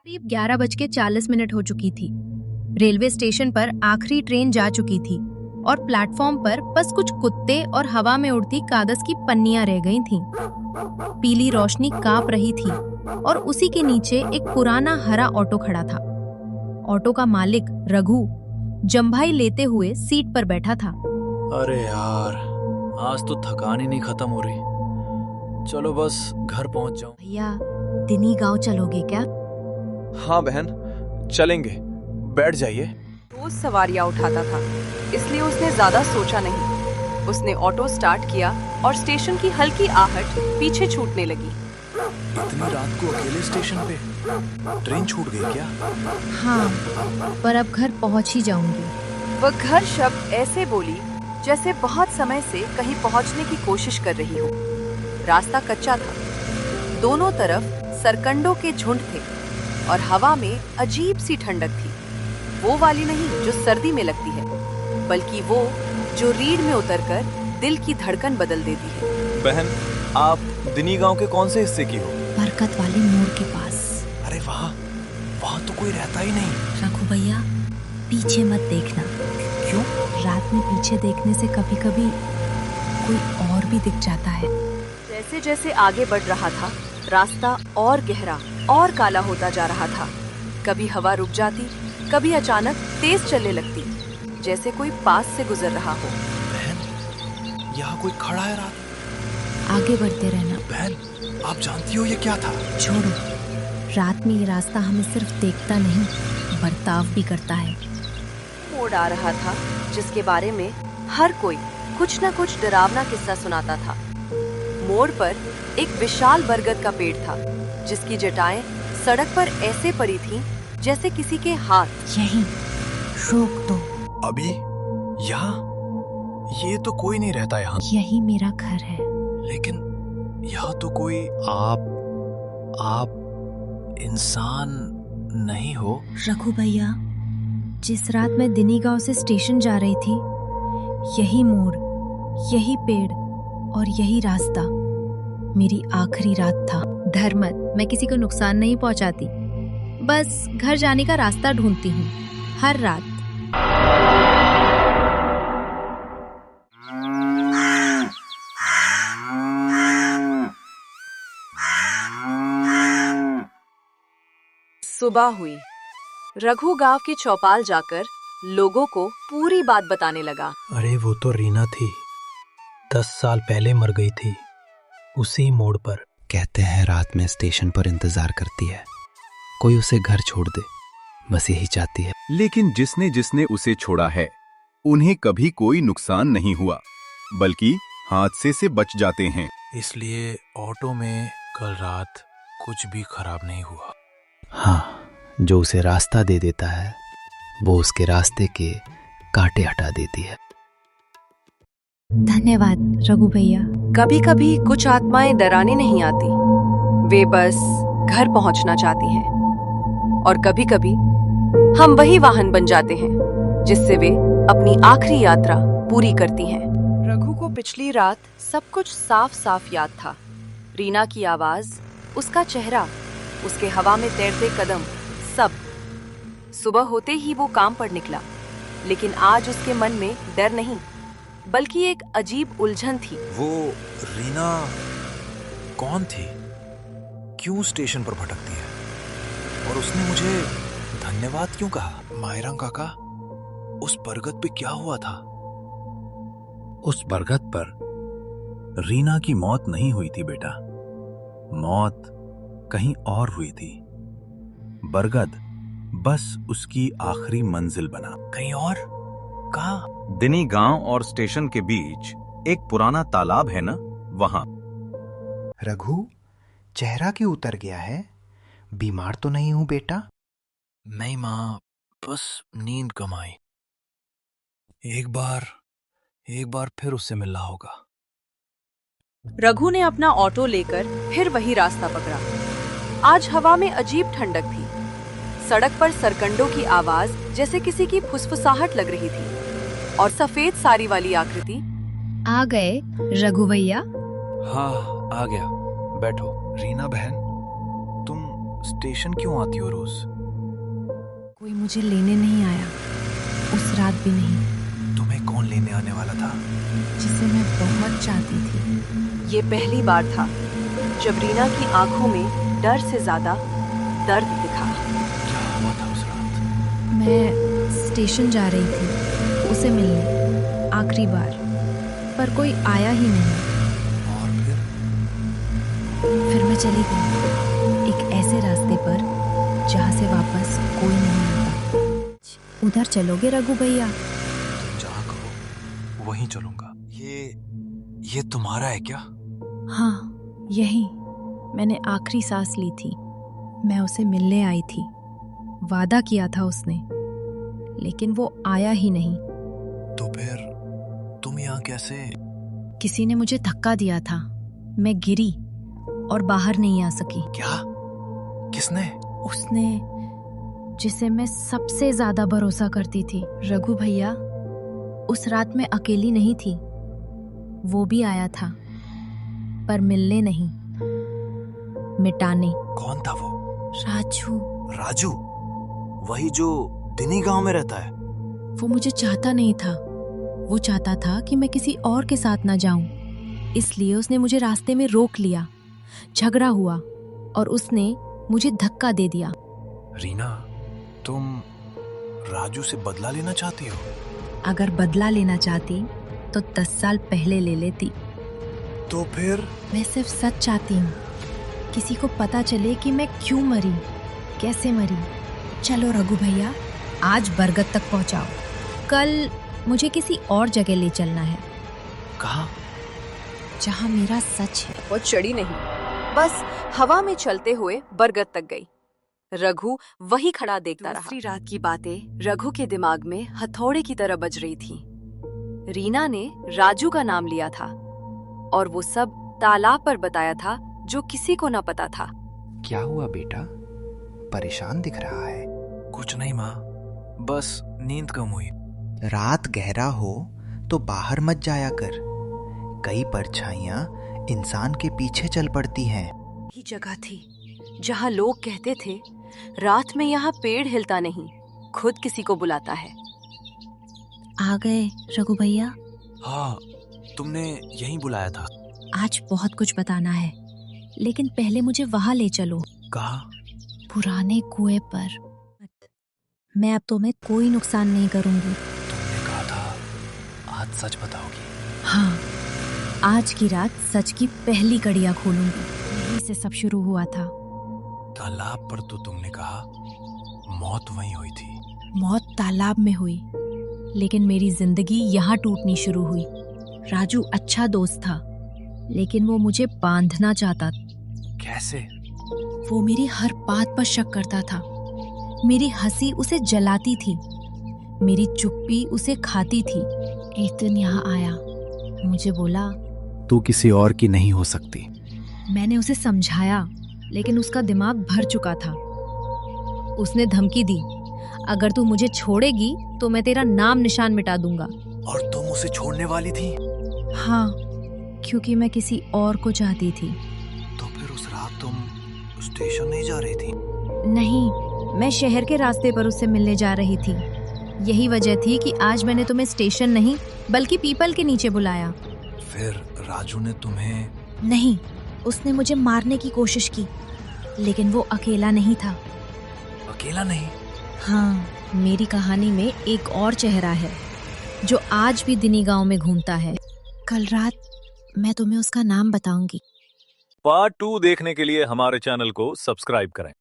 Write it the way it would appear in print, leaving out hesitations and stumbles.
करीब 11:40 हो चुकी थी। रेलवे स्टेशन पर आखिरी ट्रेन जा चुकी थी और प्लेटफॉर्म पर बस कुछ कुत्ते और हवा में उड़ती कागज की पन्नियां रह गई थीं। पीली रोशनी कांप रही थी और उसी के नीचे एक पुराना हरा ऑटो खड़ा था। ऑटो का मालिक रघु जम्भाई लेते हुए सीट पर बैठा था। अरे यार, आज तो थकान ही नहीं खत्म हो रही। चलो बस घर पहुंच जाऊं। भैया, दिनी गांव चलोगे क्या? हाँ बहन, चलेंगे। बैठ जाइए। रोज सवारियां उठाता था, इसलिए उसने ज्यादा सोचा नहीं। उसने ऑटो स्टार्ट किया और स्टेशन की हल्की आहट पीछे छूटने लगी। इतनी रात को अकेले स्टेशन पे? ट्रेन छूट गई क्या? हाँ, पर अब घर पहुंच ही जाऊंगी। वह घर शब्द ऐसे बोली जैसे बहुत समय से कहीं पहुंचने की कोशिश कर रही हो। रास्ता कच्चा था, दोनों तरफ सरकंडों के झुंड थे और हवा में अजीब सी ठंडक थी। वो वाली नहीं जो सर्दी में लगती है, बल्कि वो जो रीढ़ में उतरकर दिल की धड़कन बदल देती है। बहन, आप दिनी गांव के कौन से हिस्से की हो? बरकत वाले मोड़ के पास। अरे वहाँ तो कोई रहता ही नहीं। रघु भैया, पीछे मत देखना। क्यों? रात में पीछे देखने से कभी-कभी कोई और भी दिख जाता है। जैसे जैसे आगे बढ़ रहा था, रास्ता और गहरा और काला होता जा रहा था। कभी हवा रुक जाती, कभी अचानक तेज चलने लगती, जैसे कोई पास से गुजर रहा हो। बहन, यहाँ कोई खड़ा है रात? आगे बढ़ते रहना। बहन, आप जानती हो ये क्या था? छोड़ो, रात में ये रास्ता हमें सिर्फ देखता नहीं, बर्ताव भी करता है। मोड़ आ रहा था जिसके बारे में हर कोई कुछ न कुछ डरावना किस्सा सुनाता था। मोड़ पर एक विशाल बरगद का पेड़ था, जिसकी जटाएं सड़क पर ऐसे पड़ी थीं जैसे किसी के हाथ। यहीं रोक दो। अभी यहाँ? ये तो कोई नहीं रहता यहाँ। यही मेरा घर है। लेकिन यहाँ तो कोई। आप इंसान नहीं हो? रघु भैया, जिस रात मैं दिनी गांव से स्टेशन जा रही थी, यही मोड़, यही पेड़ और यही रास्ता मेरी आखिरी रात था। डर मत, मैं किसी को नुकसान नहीं पहुंचाती, बस घर जाने का रास्ता ढूंढती हूँ हर रात। सुबह हुई। रघु गांव की चौपाल जाकर लोगों को पूरी बात बताने लगा। अरे वो तो रीना थी, 10 साल पहले मर गई थी, उसी मोड़ पर। कहते हैं रात में स्टेशन पर इंतजार करती है, कोई उसे घर छोड़ दे, बस यही चाहती है। लेकिन जिसने जिसने उसे छोड़ा है, उन्हें कभी कोई नुकसान नहीं हुआ, बल्कि हादसे से बच जाते हैं। इसलिए ऑटो में कल रात कुछ भी खराब नहीं हुआ। हाँ, जो उसे रास्ता दे देता है, वो उसके रास्ते के कांटे हटा देती है। धन्यवाद रघु भैया। कभी कभी कुछ आत्माएं डराने नहीं आती, वे बस घर पहुंचना चाहती हैं। और कभी कभी हम वही वाहन बन जाते हैं जिससे वे अपनी आखिरी यात्रा पूरी करती हैं। रघु को पिछली रात सब कुछ साफ साफ याद था। रीना की आवाज, उसका चेहरा, उसके हवा में तैरते कदम, सब। सुबह होते ही वो काम पर निकला, लेकिन आज उसके मन में डर नहीं, बल्कि एक अजीब उलझन थी। वो रीना कौन थी? क्यों स्टेशन पर भटकती है? और उसने मुझे धन्यवाद क्यों कहा? मायरा काका, उस बरगद पे क्या हुआ था? उस बरगद पर रीना की मौत नहीं हुई थी बेटा, मौत कहीं और हुई थी। बरगद बस उसकी आखिरी मंजिल बना। कहीं और? कहाँ? दिनी गांव और स्टेशन के बीच एक पुराना तालाब है ना, वहां। रघु, चेहरा क्यों उतर गया है? बीमार तो नहीं हूं बेटा? नहीं माँ, बस नींद कम आई। एक बार फिर उससे मिलना होगा। रघु ने अपना ऑटो लेकर फिर वही रास्ता पकड़ा। आज हवा में अजीब ठंडक थी। सड़क पर सरकंडों की आवाज जैसे किसी की फुसफुसाहट लग रही थी और सफेद साड़ी वाली आकृति। आ गए रघु भैया? हाँ, आ गया। बैठो। रीना बहन, तुम स्टेशन क्यों आती हो रोज? कोई मुझे लेने नहीं आया, उस रात भी नहीं। तुम्हें कौन लेने आने वाला था? जिसे मैं बहुत चाहती थी। ये पहली बार था जब रीना की आंखों में डर से ज्यादा दर्द दिखा। क्या हुआ था उस रात? मैं स्टेशन जा रही थी उसे मिलने, आखिरी बार, पर कोई आया ही नहीं। और फिर मैं चली गई एक ऐसे रास्ते पर जहाँ से वापस कोई नहीं आता। उधर चलोगे रघु भैया? तुम जहाँ कहो वहीं चलूंगा। ये तुम्हारा है क्या? हाँ, यही। मैंने आखिरी सांस ली थी। मैं उसे मिलने आई थी। वादा किया था उसने, लेकिन वो आया ही नहीं। तो फिर तुम यहाँ कैसे? किसी ने मुझे धक्का दिया था। मैं गिरी और बाहर नहीं आ सकी। क्या? किसने? उसने जिसे मैं सबसे ज्यादा भरोसा करती थी। रघु भैया, उस रात मैं अकेली नहीं थी। वो भी आया था, पर मिलने नहीं, मिटाने। कौन था वो? राजू। राजू? वही जो दिनी गांव में रहता है? वो मुझे चाहता नहीं था। वो चाहता था कि मैं किसी और के साथ ना जाऊं। इसलिए उसने मुझे रास्ते में रोक लिया। झगड़ा हुआ और उसने मुझे धक्का दे दिया। रीना, तुम राजू से बदला लेना चाहती हो? अगर बदला लेना चाहती तो 10 साल पहले ले लेती। तो फिर? मैं सिर्फ सच चाहती हूँ। किसी को पता चले कि मैं क्यों मरी, कैसे मरी। चलो रघु भैया, आज बरगद तक पहुँचाओ। कल मुझे किसी और जगह ले चलना है। कहाँ? जहाँ मेरा सच है। वो चढ़ी नहीं, बस हवा में चलते हुए बरगद तक गई। रघु वही खड़ा देखता रहा। दूसरी रात की बातें रघु के दिमाग में हथौड़े की तरह बज रही थी। रीना ने राजू का नाम लिया था और वो सब तालाब पर बताया था, जो किसी को न पता था। क्या हुआ बेटा? परेशान दिख रहा है। कुछ नहीं माँ, बस नींद कम हुई। रात गहरा हो तो बाहर मत जाया कर। कई परछाइयां इंसान के पीछे चल पड़ती हैं। ही जगह थी जहाँ लोग कहते थे, रात में यहाँ पेड़ हिलता नहीं, खुद किसी को बुलाता है। आ गए रघु भैया? हाँ, तुमने यहीं बुलाया था। आज बहुत कुछ बताना है, लेकिन पहले मुझे वहां ले चलो। कहाँ? पुराने कुएं पर। मैं अब तुम्हें कोई नुकसान नहीं करूंगी। तुमने कहा था आज सच बताओगी। हाँ, आज की रात सच की पहली कड़ियां खोलूंगी। यहीं से सब शुरू हुआ था। तालाब पर तो तुमने कहा मौत वहीं हुई थी। मौत तालाब में हुई, लेकिन मेरी जिंदगी यहाँ टूटनी शुरू हुई। राजू अच्छा दोस्त था, लेकिन वो मुझे बांधना चाहता। कैसे? वो मेरी हर बात पर शक करता था। मेरी हंसी उसे जलाती थी, मेरी चुप्पी उसे खाती थी। एक दिन यहाँ आया, मुझे बोला, तू किसी और की नहीं हो सकती। मैंने उसे समझाया, लेकिन उसका दिमाग भर चुका था। उसने धमकी दी, अगर तू मुझे छोड़ेगी तो मैं तेरा नाम निशान मिटा दूंगा। और तुम उसे छोड़ने वाली थी? हाँ, क्योंकि मैं किसी और को चाहती थी। तो फिर उस रात तुम स्टेशन नहीं जा रही थी? नहीं, मैं शहर के रास्ते पर उससे मिलने जा रही थी। यही वजह थी कि आज मैंने तुम्हें स्टेशन नहीं बल्कि पीपल के नीचे बुलाया। फिर राजू ने तुम्हें? नहीं, उसने मुझे मारने की कोशिश की, लेकिन वो अकेला नहीं था। अकेला नहीं? हाँ, मेरी कहानी में एक और चेहरा है जो आज भी दिनी गांव में घूमता है। कल रात मैं तुम्हें उसका नाम बताऊंगी। पार्ट 2 देखने के लिए हमारे चैनल को सब्सक्राइब करें।